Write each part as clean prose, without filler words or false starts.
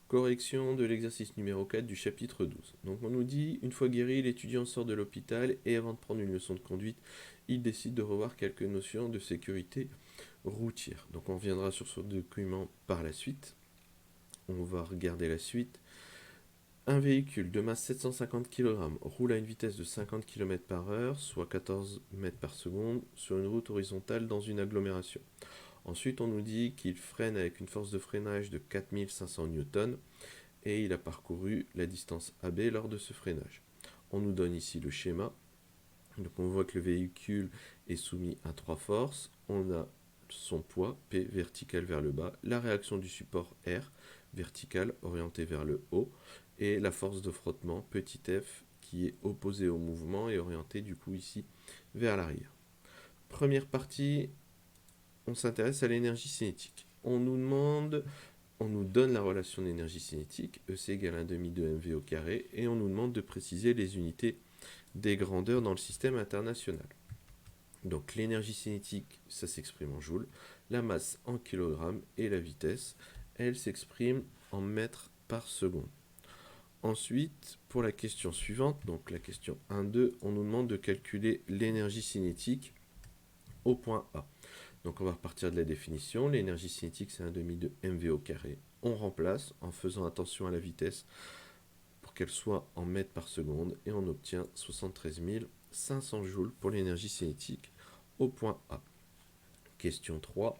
Correction de l'exercice numéro 4 du chapitre 12. Donc on nous dit, une fois guéri, l'étudiant sort de l'hôpital et avant de prendre une leçon de conduite, il décide de revoir quelques notions de sécurité routière. Donc on reviendra sur ce document par la suite. On va regarder la suite. Un véhicule de masse 750 kg roule à une vitesse de 50 km/h, soit 14 mètres par seconde, sur une route horizontale dans une agglomération. Ensuite, on nous dit qu'il freine avec une force de freinage de 4500 Newton et il a parcouru la distance AB lors de ce freinage. On nous donne ici le schéma. Donc on voit que le véhicule est soumis à trois forces. On a son poids, P, vertical vers le bas, la réaction du support R, vertical, orienté vers le haut, et la force de frottement, petit f, qui est opposée au mouvement et orientée du coup ici vers l'arrière. Première partie, on s'intéresse à l'énergie cinétique. On nous donne la relation d'énergie cinétique, EC égale 1,5 de mv au carré, et on nous demande de préciser les unités des grandeurs dans le système international. Donc l'énergie cinétique, ça s'exprime en joules, la masse en kilogrammes et la vitesse, elle s'exprime en mètres par seconde. Ensuite, pour la question suivante, donc la question 1,2, on nous demande de calculer l'énergie cinétique au point A. Donc on va repartir de la définition. L'énergie cinétique, c'est 1,5 de mv au carré. On remplace en faisant attention à la vitesse pour qu'elle soit en mètres par seconde et on obtient 73 500 joules pour l'énergie cinétique au point A. Question 3.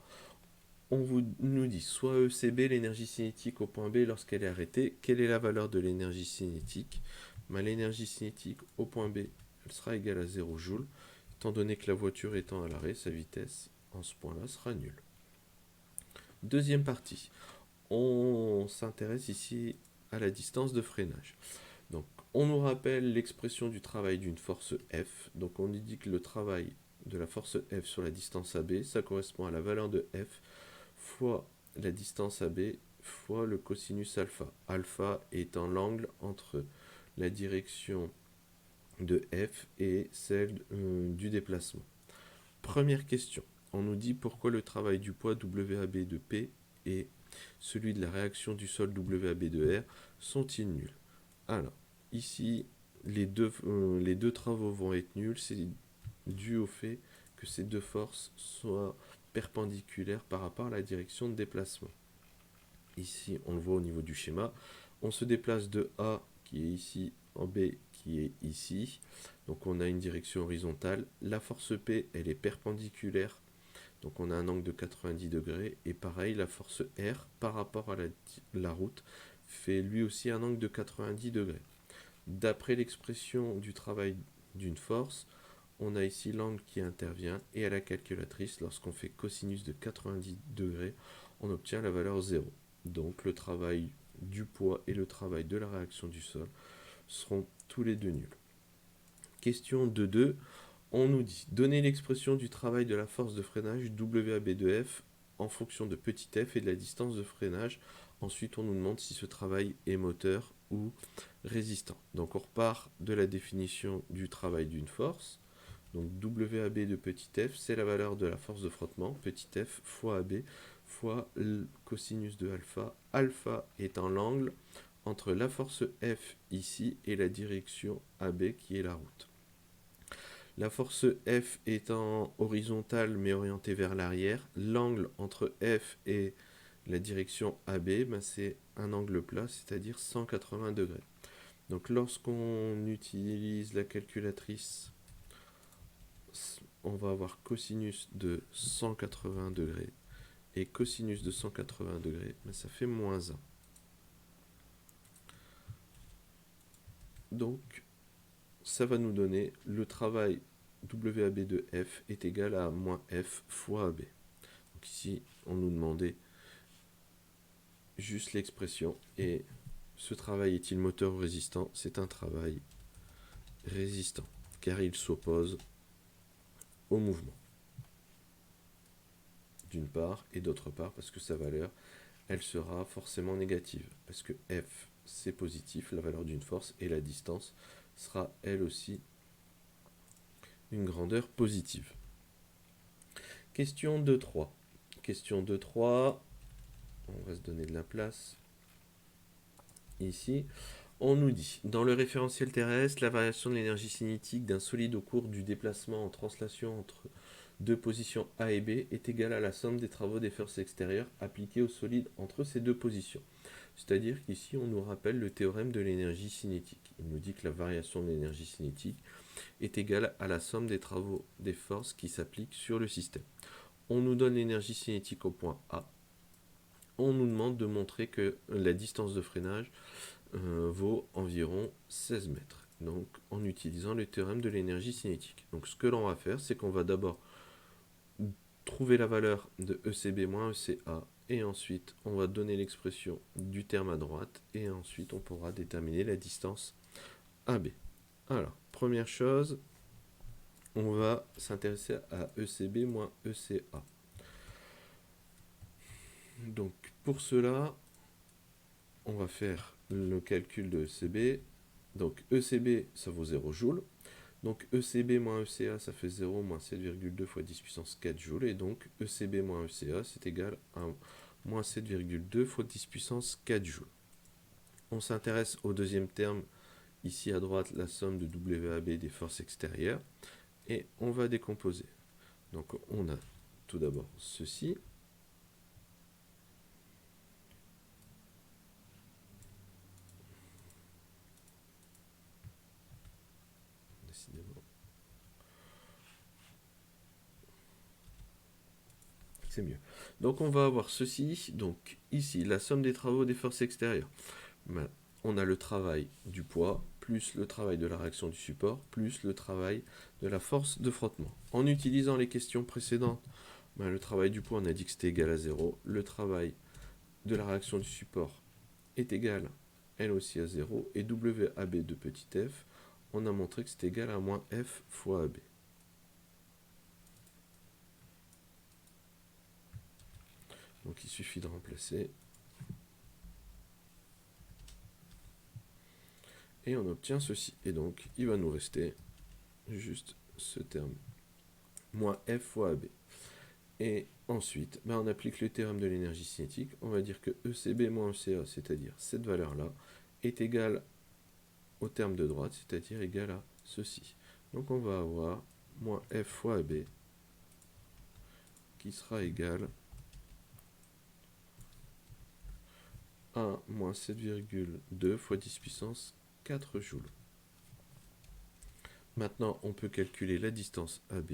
Nous dit soit ECB, l'énergie cinétique au point B lorsqu'elle est arrêtée. Quelle est la valeur de l'énergie cinétique? L'énergie cinétique au point B, elle sera égale à 0 joules. Étant donné que la voiture étant à l'arrêt, sa vitesse en ce point-là sera nulle. Deuxième partie. On s'intéresse ici à la distance de freinage. Donc, on nous rappelle l'expression du travail d'une force F. Donc, on dit que le travail de la force F sur la distance AB, ça correspond à la valeur de F fois la distance AB fois le cosinus alpha. Alpha étant l'angle entre la direction de F et celle du déplacement. Première question. On nous dit pourquoi le travail du poids WAB de P et celui de la réaction du sol WAB de R sont-ils nuls? Alors, ici, les deux travaux vont être nuls. C'est dû au fait que ces deux forces soient perpendiculaires par rapport à la direction de déplacement. Ici, on le voit au niveau du schéma. On se déplace de A, qui est ici, en B, qui est ici. Donc on a une direction horizontale. La force P, elle est perpendiculaire. Donc on a un angle de 90 degrés. Et pareil, la force R, par rapport à la route, fait lui aussi un angle de 90 degrés. D'après l'expression du travail d'une force, on a ici l'angle qui intervient. Et à la calculatrice, lorsqu'on fait cosinus de 90 degrés, on obtient la valeur 0. Donc le travail du poids et le travail de la réaction du sol seront tous les deux nuls. Question 2.2. On nous dit, donnez l'expression du travail de la force de freinage WAB de F en fonction de petit f et de la distance de freinage. Ensuite, on nous demande si ce travail est moteur ou résistant. Donc on repart de la définition du travail d'une force. Donc WAB de petit f, c'est la valeur de la force de frottement, petit f fois AB, fois le cosinus de alpha, alpha étant l'angle entre la force F ici et la direction AB qui est la route. La force F étant horizontale mais orientée vers l'arrière, l'angle entre F et la direction AB, c'est un angle plat, c'est-à-dire 180 degrés. Donc lorsqu'on utilise la calculatrice, on va avoir cosinus de 180 degrés. Et cosinus de 180 degrés, ça fait moins 1. Donc, ça va nous donner le travail WAB de F est égal à moins F fois AB. Donc ici, on nous demandait juste l'expression. Et ce travail est-il moteur ou résistant? C'est un travail résistant, car il s'oppose au mouvement. D'une part, et d'autre part, parce que sa valeur, elle sera forcément négative. Parce que F, c'est positif, la valeur d'une force, et la distance sera elle aussi une grandeur positive. Question 2.3. Question 2.3, on va se donner de la place. Ici, on nous dit, dans le référentiel terrestre, la variation de l'énergie cinétique d'un solide au cours du déplacement en translation entre deux positions A et B est égale à la somme des travaux des forces extérieures appliquées au solide entre ces deux positions. C'est-à-dire qu'ici, on nous rappelle le théorème de l'énergie cinétique. Il nous dit que la variation de l'énergie cinétique est égale à la somme des travaux des forces qui s'appliquent sur le système. On nous donne l'énergie cinétique au point A. On nous demande de montrer que la distance de freinage vaut environ 16 mètres. Donc en utilisant le théorème de l'énergie cinétique. Donc ce que l'on va faire, c'est qu'on va d'abord trouver la valeur de ECB moins ECA et ensuite on va donner l'expression du terme à droite et ensuite on pourra déterminer la distance AB. Alors, première chose, on va s'intéresser à ECB moins ECA. Donc pour cela, on va faire le calcul de ECB. Donc ECB, ça vaut 0 joules. Donc ECB moins ECA, ça fait 0 moins 7,2 fois 10 puissance 4 joules. Et donc ECB moins ECA, c'est égal à moins 7,2 fois 10 puissance 4 joules. On s'intéresse au deuxième terme, ici à droite, la somme de WAB des forces extérieures. Et on va décomposer. Donc on a tout d'abord ceci. Décidément. C'est mieux. Donc on va avoir ceci. Donc ici, la somme des travaux des forces extérieures. Ben, on a le travail du poids, plus le travail de la réaction du support, plus le travail de la force de frottement. En utilisant les questions précédentes, ben, le travail du poids, on a dit que c'était égal à 0. Le travail de la réaction du support est égal, elle aussi, à 0. Et WAB de petit f, on a montré que c'était égal à moins F fois AB. Donc il suffit de remplacer. Et on obtient ceci. Et donc il va nous rester juste ce terme. Moins F fois AB. Et ensuite, on applique le théorème de l'énergie cinétique. On va dire que ECB moins ECA, c'est-à-dire cette valeur-là, est égale au terme de droite, c'est-à-dire égale à ceci. Donc on va avoir moins F fois AB qui sera égal à moins 7,2 fois 10 puissance 4 joules. Maintenant, on peut calculer la distance AB,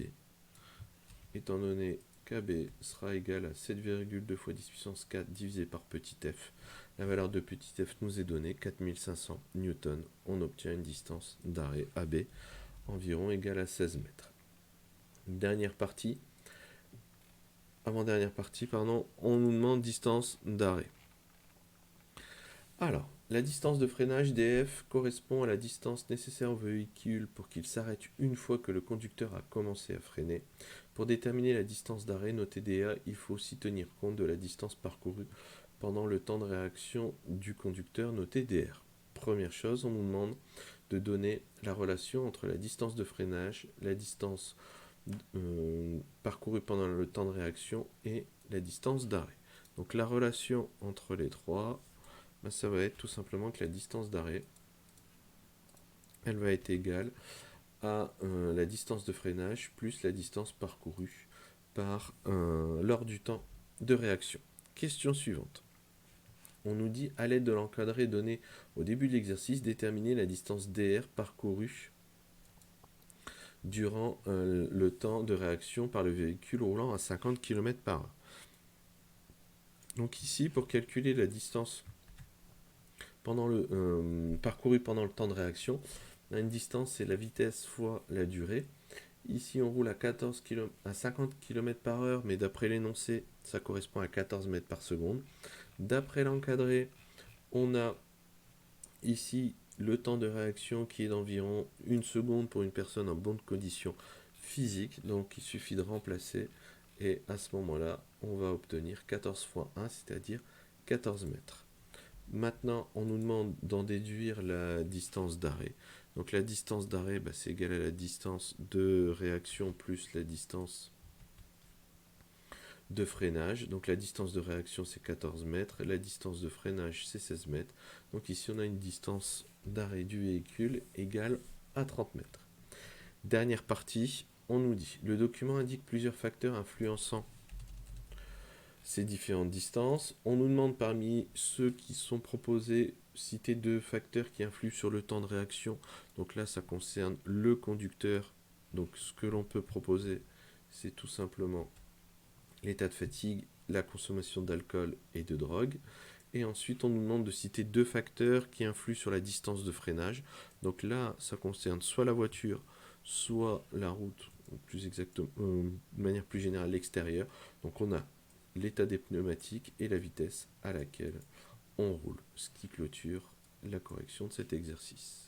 étant donné qu'AB sera égal à 7,2 fois 10 puissance 4 divisé par petit f. La valeur de petit f nous est donnée, 4500 newtons. On obtient une distance d'arrêt AB environ égale à 16 mètres. Dernière partie, avant-dernière partie, pardon, on nous demande distance d'arrêt. Alors, la distance de freinage df correspond à la distance nécessaire au véhicule pour qu'il s'arrête une fois que le conducteur a commencé à freiner. Pour déterminer la distance d'arrêt notée dA, il faut aussi tenir compte de la distance parcourue pendant le temps de réaction du conducteur noté dr. Première chose, on nous demande de donner la relation entre la distance de freinage, la distance parcourue pendant le temps de réaction et la distance d'arrêt. Donc la relation entre les trois, ça va être tout simplement que la distance d'arrêt, elle va être égale à la distance de freinage plus la distance parcourue lors du temps de réaction. Question suivante. On nous dit, à l'aide de l'encadré donné au début de l'exercice, déterminer la distance dr parcourue durant le temps de réaction par le véhicule roulant à 50 km/h. Donc ici, pour calculer la distance parcouru pendant le temps de réaction, une distance, c'est la vitesse fois la durée. Ici, on roule à 50 km/h, mais d'après l'énoncé, ça correspond à 14 mètres par seconde. D'après l'encadré, on a ici le temps de réaction qui est d'environ 1 seconde pour une personne en bonne condition physique. Donc, il suffit de remplacer et à ce moment-là, on va obtenir 14 fois 1, c'est-à-dire 14 mètres. Maintenant, on nous demande d'en déduire la distance d'arrêt. Donc la distance d'arrêt, c'est égal à la distance de réaction plus la distance de freinage. Donc la distance de réaction c'est 14 mètres, la distance de freinage c'est 16 mètres. Donc ici on a une distance d'arrêt du véhicule égale à 30 mètres. Dernière partie, on nous dit, le document indique plusieurs facteurs influençant ces différentes distances. On nous demande parmi ceux qui sont proposés, citer 2 facteurs qui influent sur le temps de réaction. Donc là, ça concerne le conducteur. Donc ce que l'on peut proposer, c'est tout simplement l'état de fatigue, la consommation d'alcool et de drogue. Et ensuite, on nous demande de citer 2 facteurs qui influent sur la distance de freinage. Donc là, ça concerne soit la voiture, soit la route, ou plus exactement, de manière plus générale, l'extérieur. Donc on a l'état des pneumatiques et la vitesse à laquelle on roule, ce qui clôture la correction de cet exercice.